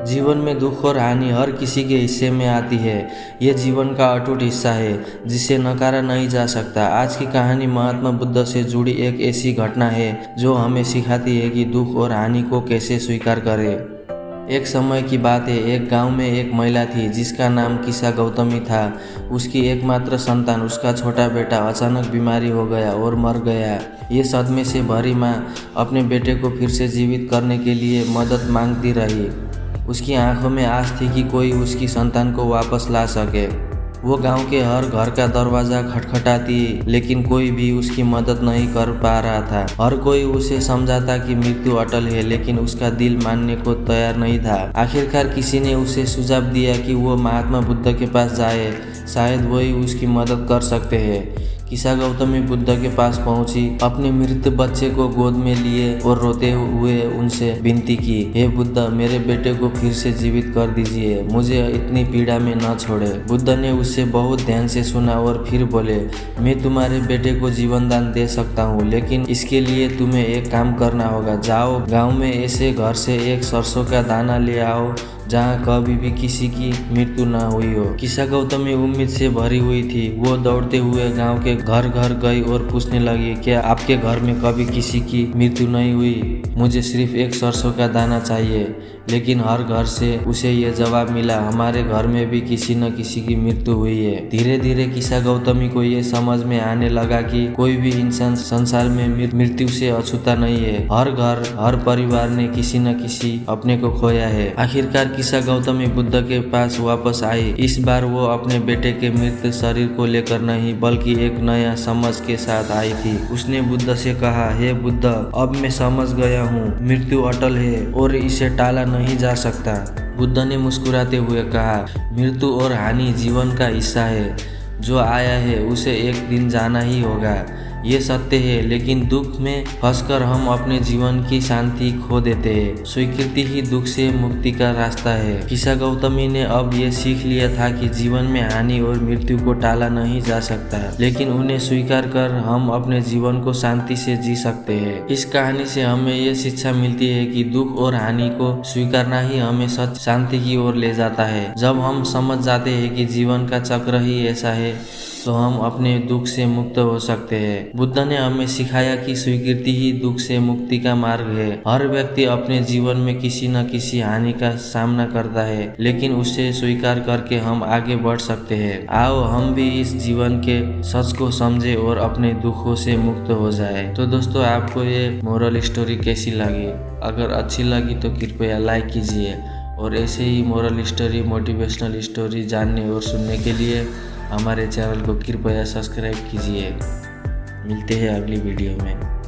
जीवन में दुख और हानि हर किसी के हिस्से में आती है। ये जीवन का अटूट हिस्सा है जिसे नकारा नहीं जा सकता। आज की कहानी महात्मा बुद्ध से जुड़ी एक ऐसी घटना है जो हमें सिखाती है कि दुख और हानि को कैसे स्वीकार करें। एक समय की बात है, एक गांव में एक महिला थी जिसका नाम किसा गौतमी था। उसकी एकमात्र संतान, उसका छोटा बेटा, अचानक बीमारी हो गया और मर गया। ये सदमे से भरी माँ अपने बेटे को फिर से जीवित करने के लिए मदद मांगती रही। उसकी आंखों में आस थी कि कोई उसकी संतान को वापस ला सके। वो गांव के हर घर का दरवाज़ा खटखटाती, लेकिन कोई भी उसकी मदद नहीं कर पा रहा था। हर कोई उसे समझाता कि मृत्यु अटल है, लेकिन उसका दिल मानने को तैयार नहीं था। आखिरकार किसी ने उसे सुझाव दिया कि वो महात्मा बुद्ध के पास जाए, शायद वही उसकी मदद कर सकते हैं। किसा गौतमी बुद्ध के पास पहुंची, अपने मृत बच्चे को गोद में लिए और रोते हुए उनसे विनती की, हे बुद्ध, मेरे बेटे को फिर से जीवित कर दीजिए, मुझे इतनी पीड़ा में न छोड़े। बुद्ध ने उससे बहुत ध्यान से सुना और फिर बोले, मैं तुम्हारे बेटे को जीवन दान दे सकता हूँ, लेकिन इसके लिए तुम्हें एक काम करना होगा। जाओ, गाँव में ऐसे घर से एक सरसों का दाना ले आओ जहाँ कभी भी किसी की मृत्यु न हुई हो। किसा गौतमी उम्मीद से भरी हुई थी। वो दौड़ते हुए गांव के घर घर गई और पूछने लगी, क्या आपके घर में कभी किसी की मृत्यु नहीं हुई? मुझे सिर्फ एक सरसों का दाना चाहिए। लेकिन हर घर से उसे ये जवाब मिला, हमारे घर में भी किसी न किसी की मृत्यु हुई है। धीरे धीरे किसा गौतमी को ये समझ में आने लगा कि कोई भी इंसान संसार में मृत्यु से अछूता नहीं है। हर घर, हर परिवार ने किसी न किसी अपने को खोया है। आखिरकार किसा गौतमी बुद्ध के पास वापस आई। इस बार वो अपने बेटे के मृत शरीर को लेकर नहीं, बल्कि एक नया समझ के साथ आई थी। उसने बुद्ध से कहा, हे बुद्ध, अब मैं समझ गया हूँ, मृत्यु अटल है और इसे टाला नहीं जा सकता। बुद्ध ने मुस्कुराते हुए कहा, मृत्यु और हानि जीवन का हिस्सा है। जो आया है उसे एक दिन जाना ही होगा, ये सत्य है। लेकिन दुख में फंसकर हम अपने जीवन की शांति खो देते हैं। स्वीकृति ही दुख से मुक्ति का रास्ता है। किसा गौतमी ने अब ये सीख लिया था कि जीवन में हानि और मृत्यु को टाला नहीं जा सकता, लेकिन उन्हें स्वीकार कर हम अपने जीवन को शांति से जी सकते हैं। इस कहानी से हमें ये शिक्षा मिलती है कि दुख और हानि को स्वीकारना ही हमें सच शांति की ओर ले जाता है। जब हम समझ जाते हैं कि जीवन का चक्र ही ऐसा है, तो हम अपने दुख से मुक्त हो सकते हैं। बुद्ध ने हमें सिखाया कि स्वीकृति ही दुख से मुक्ति का मार्ग है। हर व्यक्ति अपने जीवन में किसी न किसी हानि का सामना करता है, लेकिन उसे स्वीकार करके हम आगे बढ़ सकते हैं। आओ हम भी इस जीवन के सच को समझे और अपने दुखों से मुक्त हो जाए। तो दोस्तों, आपको ये मोरल स्टोरी कैसी लगी? अगर अच्छी लगी तो कृपया लाइक कीजिए, और ऐसे ही मोरल स्टोरी, मोटिवेशनल स्टोरी जानने और सुनने के लिए हमारे चैनल को कृपया सब्सक्राइब कीजिए। मिलते हैं अगली वीडियो में।